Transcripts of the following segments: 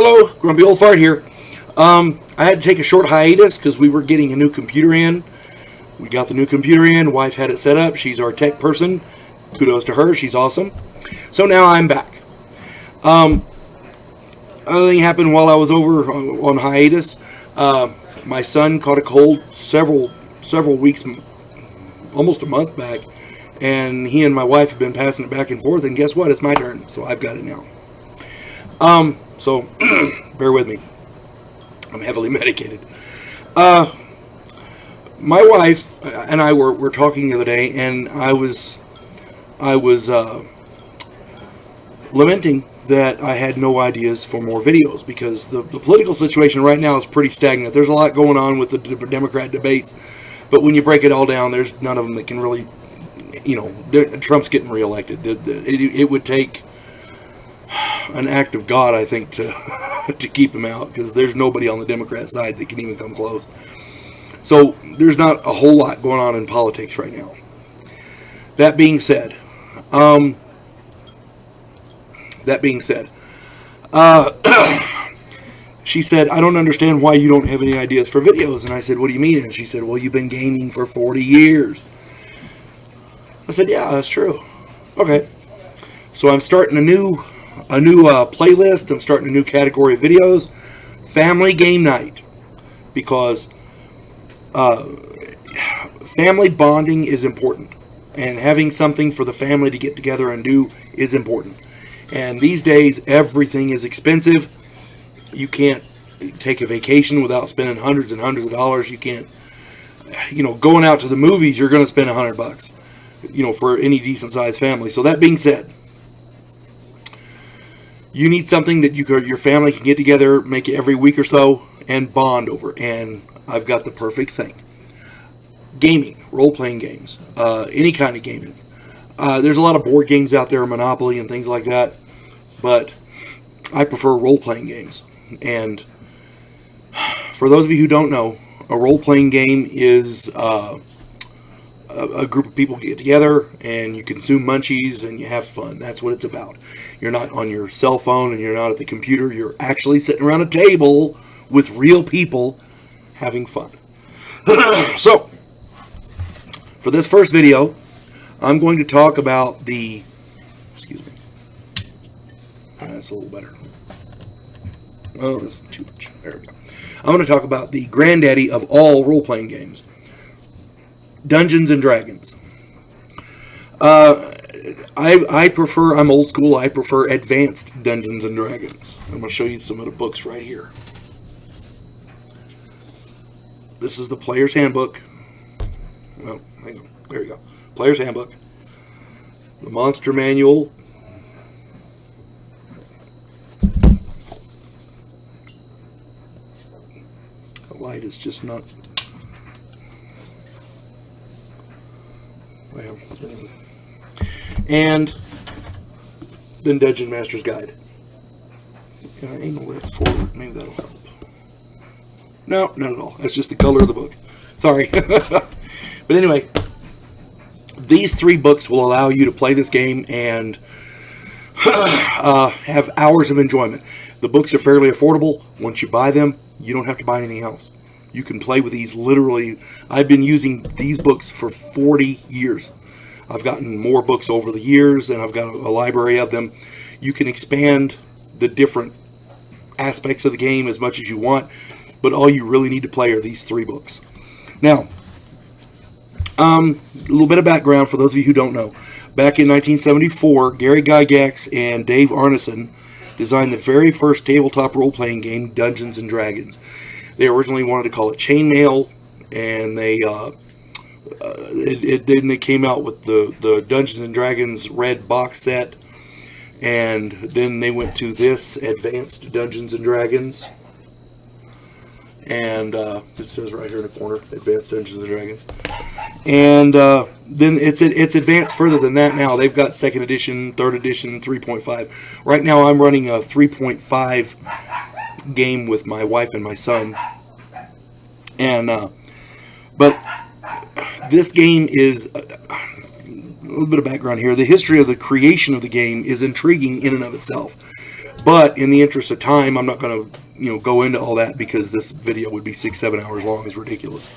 Hello, Grumpy Old Fart here. I had to take a short hiatus because we were getting a new computer in. We got the new computer in. Wife had it set up. She's our tech person. Kudos to her. She's awesome. So now I'm back. Another thing happened while I was over on hiatus. My son caught a cold several weeks, almost a month back, and he and my wife have been passing it back and forth. And guess what? It's my turn, so I've got it now. So bear with me. I'm heavily medicated. My wife and I were talking the other day, and I was lamenting that I had no ideas for more videos because the political situation right now is pretty stagnant. There's a lot going on with the Democrat debates, but when you break it all down, there's none of them that can really, Trump's getting reelected. It would take an act of God, I think, to to keep him out, because there's nobody on the Democrat side that can even come close. So there's not a whole lot going on in politics right now. That being said, she said, I don't understand why you don't have any ideas for videos. And I said, what do you mean? And she said, well, you've been gaming for 40 years. I said, yeah, that's true. Okay. So I'm starting a new playlist. I'm starting a new category of videos, family game night, because family bonding is important, and having something for the family to get together and do is important. And these days, everything is expensive. You can't take a vacation without spending hundreds and hundreds of dollars. You can't, going out to the movies, you're going to spend $100, for any decent sized family. So that being said, you need something that your family can get together, make it every week or so, and bond over. And I've got the perfect thing. Gaming, role-playing games, any kind of gaming. There's a lot of board games out there, Monopoly and things like that, but I prefer role-playing games. And for those of you who don't know, a role-playing game is a group of people get together and you consume munchies and you have fun. That's what it's about. You're not on your cell phone and you're not at the computer. You're actually sitting around a table with real people having fun. So, for this first video, I'm going to talk about excuse me. That's a little better. Oh, that's too much. There we go. I'm going to talk about the granddaddy of all role-playing games, Dungeons and Dragons. I'm old school. I prefer advanced Dungeons and Dragons. I'm going to show you some of the books right here. This is the Player's Handbook. Oh, hang on. There you go. Player's Handbook. The Monster Manual. The light is just not... Well, and then Dungeon Master's Guide. Can I angle that forward? Maybe that'll help. No, not at all. That's just the color of the book. Sorry. But anyway, these three books will allow you to play this game and have hours of enjoyment. The books are fairly affordable. Once you buy them, you don't have to buy anything else. You can play with these literally. I've been using these books for 40 years. I've gotten more books over the years, and I've got a library of them. You can expand the different aspects of the game as much as you want, but all you really need to play are these three books. Now, a little bit of background for those of you who don't know. Back in 1974, Gary Gygax and Dave Arneson designed the very first tabletop role-playing game, Dungeons and Dragons. They originally wanted to call it Chainmail, and then they came out with the Dungeons and Dragons red box set, and then they went to this Advanced Dungeons and Dragons, and it says right here in the corner, Advanced Dungeons and Dragons, and then it's advanced further than that now. They've got 2nd edition, 3rd edition, 3.5. Right now I'm running a 3.5 game with my wife and my son, and but this game is a little bit of background here. The history of the creation of the game is intriguing in and of itself. But in the interest of time, I'm not going to go into all that because this video would be 6-7 hours long. It's ridiculous.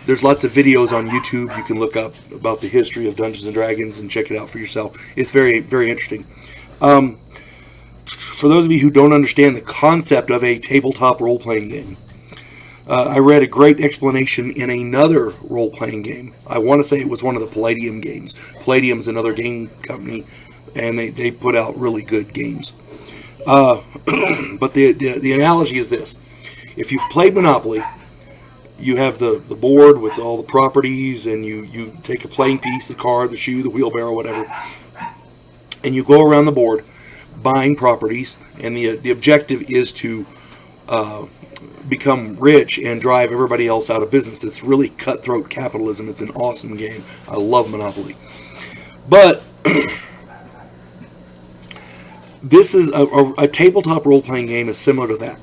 There's lots of videos on YouTube you can look up about the history of Dungeons and Dragons and check it out for yourself. It's very, very interesting. For those of you who don't understand the concept of a tabletop role-playing game, I read a great explanation in another role-playing game. I want to say it was one of the Palladium games. Palladium's another game company, and they put out really good games. But the analogy is this. If you've played Monopoly, you have the board with all the properties, and you take a playing piece, the car, the shoe, the wheelbarrow, whatever, and you go around the board buying properties, and the objective is to become rich and drive everybody else out of business. It's really cutthroat capitalism. It's an awesome game. I love Monopoly. But this is a tabletop role-playing game is similar to that.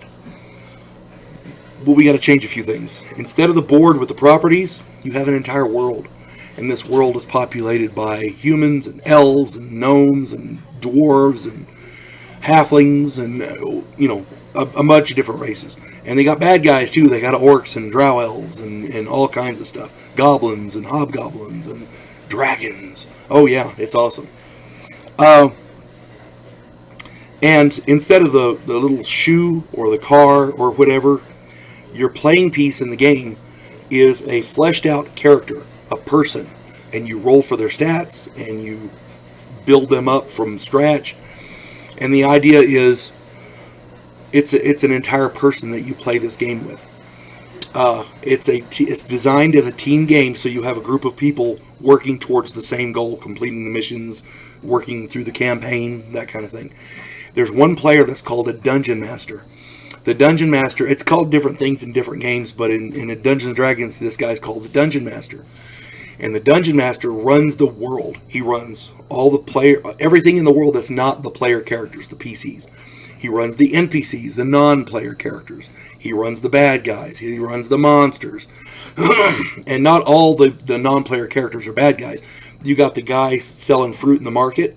But we got to change a few things. Instead of the board with the properties, you have an entire world. And this world is populated by humans and elves and gnomes and dwarves and halflings and, a bunch of different races. And they got bad guys too. They got orcs and drow elves and all kinds of stuff. Goblins and hobgoblins and dragons. Oh yeah, it's awesome. And instead of the little shoe or the car or whatever, your playing piece in the game is a fleshed out character, a person. And you roll for their stats and you build them up from scratch. And the idea is it's an entire person that you play this game with. It's designed as a team game, so you have a group of people working towards the same goal, completing the missions, working through the campaign, that kind of thing. There's one player that's called a Dungeon Master. The Dungeon Master, it's called different things in different games, but in a Dungeons and Dragons, this guy's called the Dungeon Master. And the Dungeon Master runs the world. He runs everything in the world that's not the player characters, the PCs. He runs the NPCs, the non-player characters. He runs the bad guys. He runs the monsters. And not all the non-player characters are bad guys. You got the guy selling fruit in the market,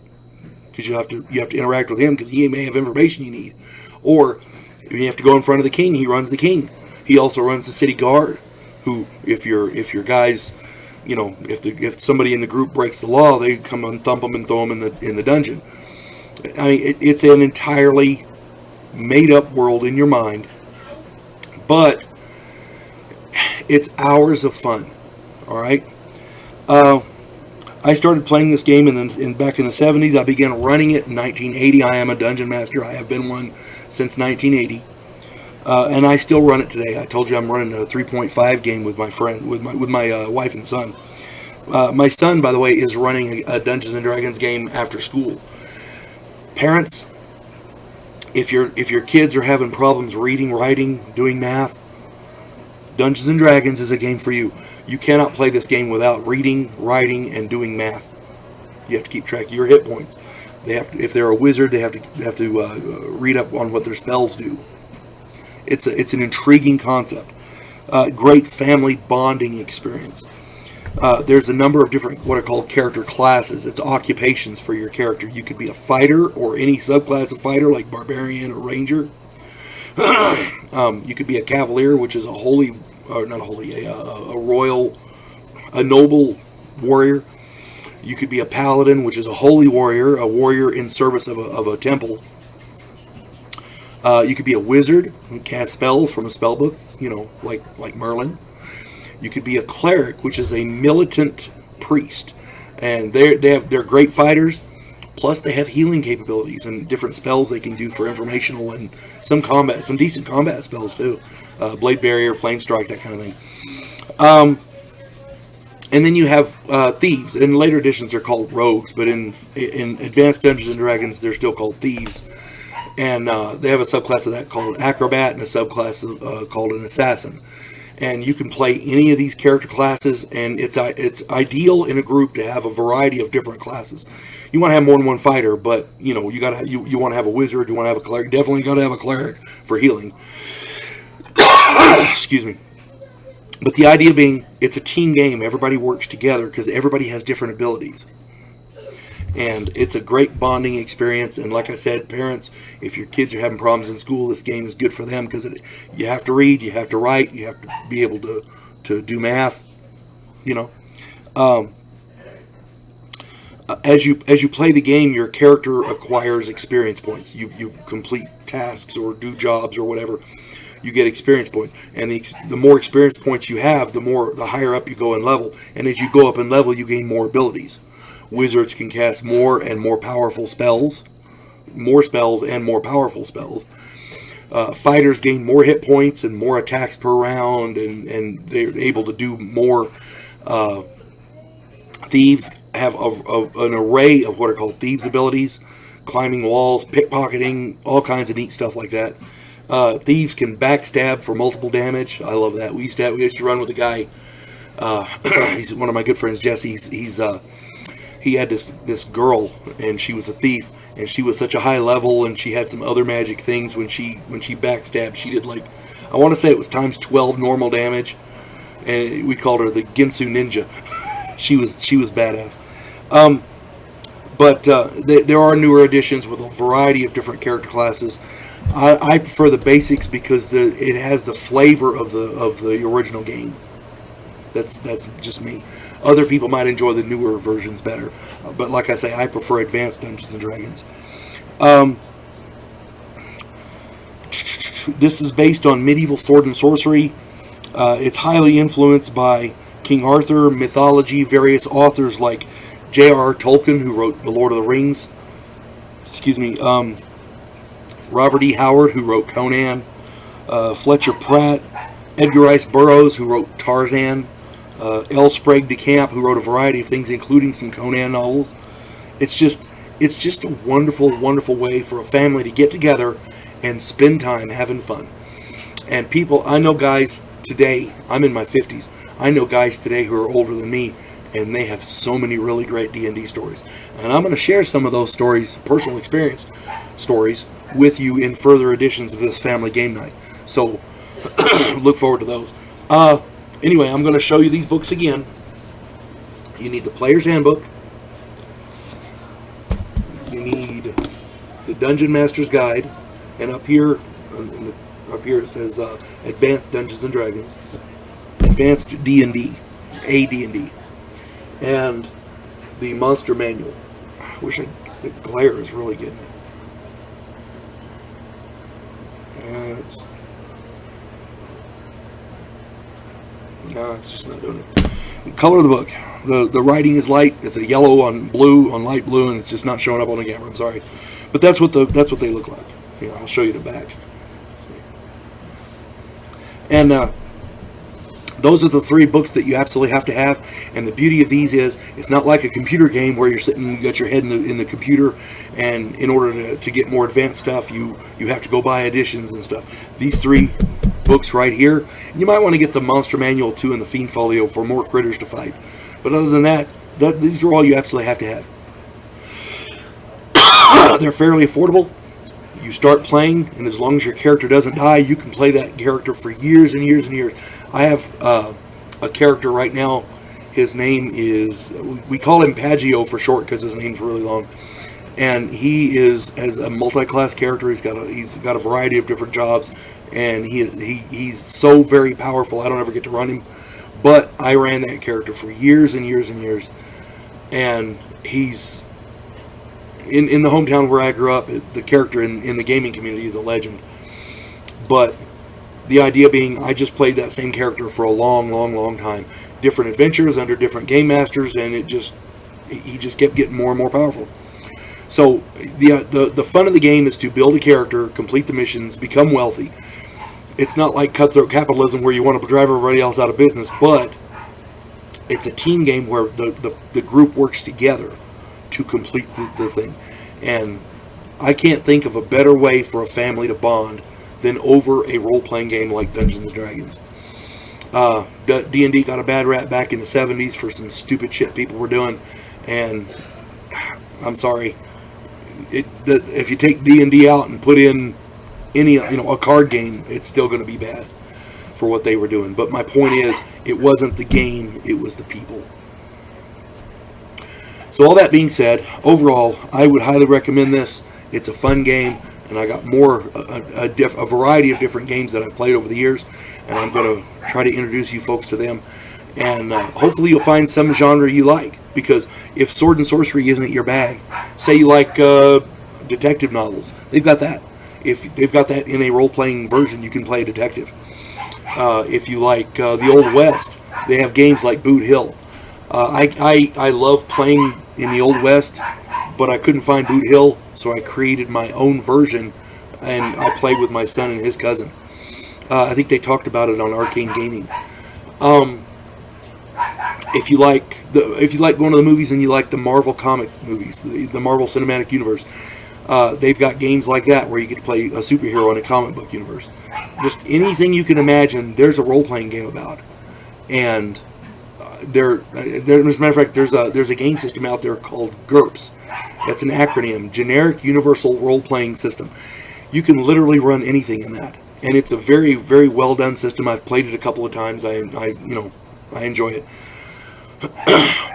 because you have to interact with him because he may have information you need. Or you have to go in front of the king. He runs the king. He also runs the city guard, who if your guys, if somebody in the group breaks the law, they come and thump them and throw them in the dungeon. I mean, it's an entirely made-up world in your mind, but it's hours of fun. All right. I started playing this game back in the 70s. I began running it in 1980. I am a Dungeon Master. I have been one since 1980, and I still run it today. I told you I'm running a 3.5 game with my friend, with my wife and son. My son, by the way, is running a Dungeons and Dragons game after school. Parents, if your kids are having problems reading, writing, doing math, Dungeons and Dragons is a game for you. You cannot play this game without reading, writing, and doing math. You have to keep track of your hit points. If they're a wizard, they have to read up on what their spells do. It's an intriguing concept. Great family bonding experience. There's a number of different what are called character classes. It's occupations for your character. You could be a fighter or any subclass of fighter like barbarian or ranger. You could be a cavalier, which is a noble warrior. You could be a paladin, which is a holy warrior, a warrior in service of a temple. You could be a wizard who casts spells from a spell book, like Merlin. You could be a cleric, which is a militant priest, and they're great fighters. Plus, they have healing capabilities and different spells they can do for informational and some decent combat spells too. Blade Barrier, Flame Strike, that kind of thing. And then you have thieves. In later editions, they're called rogues, but in Advanced Dungeons and Dragons, they're still called thieves. And they have a subclass of that called acrobat and a subclass called an assassin. And you can play any of these character classes, and it's ideal in a group to have a variety of different classes. You want to have more than one fighter, but you want to have a wizard, you want to have a cleric. Definitely got to have a cleric for healing. Excuse me. But the idea being, it's a team game. Everybody works together because everybody has different abilities. And it's a great bonding experience. And like I said, parents, if your kids are having problems in school, this game is good for them because you have to read, you have to write, you have to be able to do math. You know, as you play the game, your character acquires experience points. You complete tasks or do jobs or whatever. You get experience points, and the more experience points you have, the higher up you go in level. And as you go up in level, you gain more abilities. Wizards can cast more and more powerful spells, more spells and more powerful spells. Fighters gain more hit points and more attacks per round, and they're able to do more. Thieves have an array of what are called thieves abilities, climbing walls, pickpocketing, all kinds of neat stuff like that. Thieves can backstab for multiple damage. I love that. We used to run with a guy. He's one of my good friends, Jesse. He had this girl, and she was a thief, and she was such a high level, and she had some other magic things. When she backstabbed, she did, like, I want to say it was times 12 normal damage, and we called her the Ginsu Ninja. she was badass. But there are newer editions with a variety of different character classes. I prefer the basics because it has the flavor of the original game. That's just me. Other people might enjoy the newer versions better, but like I say, I prefer Advanced Dungeons and Dragons. This is based on medieval sword and sorcery. It's highly influenced by King Arthur, mythology, various authors like J.R.R. Tolkien, who wrote The Lord of the Rings. Robert E. Howard, who wrote Conan. Fletcher Pratt. Edgar Rice Burroughs, who wrote Tarzan. L. Sprague de Camp, who wrote a variety of things, including some Conan novels. It's just a wonderful, wonderful way for a family to get together and spend time having fun. And people, I know guys today, I'm in my 50s, I know guys today who are older than me, and they have so many really great D&D stories. And I'm going to share some of those stories, personal experience stories, with you in further editions of this family game night. So, look forward to those. Anyway, I'm going to show you these books again. You need the Player's Handbook. You need the Dungeon Master's Guide. And up here it says Advanced Dungeons and Dragons. Advanced D&D. AD&D. And the Monster Manual. I wish the glare is really getting it. It's just not doing it. The color of the book. The writing is light. It's a yellow on blue, on light blue, and it's just not showing up on the camera. I'm sorry, but that's what they look like. I'll show you the back. See. And those are the 3 books that you absolutely have to have. And the beauty of these is it's not like a computer game where you're sitting, you got your head in the computer, and in order to get more advanced stuff, you have to go buy editions and stuff. These 3 books right here. You might want to get the Monster Manual too and the Fiend Folio for more critters to fight. But other than that, these are all you absolutely have to have. They're fairly affordable. You start playing, and as long as your character doesn't die, you can play that character for years and years and years. I have a character right now. His name is, we call him Paggio for short because his name's really long. And he is as a multi-class character. He's got a variety of different jobs, and he's so very powerful. I don't ever get to run him, but I ran that character for years and years and years. And he's in the hometown where I grew up. The character in the gaming community is a legend. But the idea being, I just played that same character for a long, long, long time. Different adventures under different game masters, and he just kept getting more and more powerful. So the fun of the game is to build a character, complete the missions, become wealthy. It's not like cutthroat capitalism where you want to drive everybody else out of business, but it's a team game where the group works together to complete the thing. And I can't think of a better way for a family to bond than over a role-playing game like Dungeons & Dragons. D&D got a bad rap back in the 70s for some stupid shit people were doing, and I'm sorry. If you take D&D out and put in a card game, it's still going to be bad for what they were doing. But my point is, it wasn't the game, it was the people. So all that being said, overall, I would highly recommend this. It's a fun game, and I got a variety of different games that I've played over the years, and I'm going to try to introduce you folks to them. And hopefully you'll find some genre you like, because if sword and sorcery isn't your bag, say you like detective novels, they've got that. If they've got that in a role-playing version, you can play a detective. If you like the Old West, they have games like Boot Hill. I love playing in the Old West, but I couldn't find Boot Hill, so I created my own version, and I played with my son and his cousin. I think they talked about it on Arcane Gaming. If you like going to the movies and you like the Marvel comic movies, the Marvel Cinematic Universe, they've got games like that where you get to play a superhero in a comic book universe. Just anything you can imagine, there's a role-playing game about. And as a matter of fact, there's a game system out there called GURPS. That's an acronym, Generic Universal Role-Playing System. You can literally run anything in that, and it's a very, very well done system. I've played it a couple of times. I enjoy it.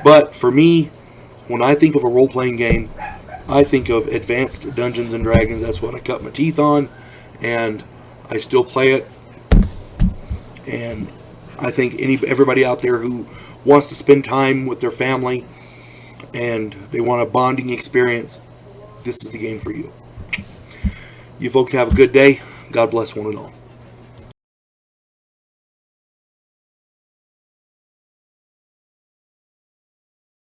But for me, when I think of a role-playing game, I think of Advanced Dungeons and Dragons. That's what I cut my teeth on, and I still play it. And I think everybody out there who wants to spend time with their family and they want a bonding experience, this is the game for you. You folks have a good day. God bless one and all.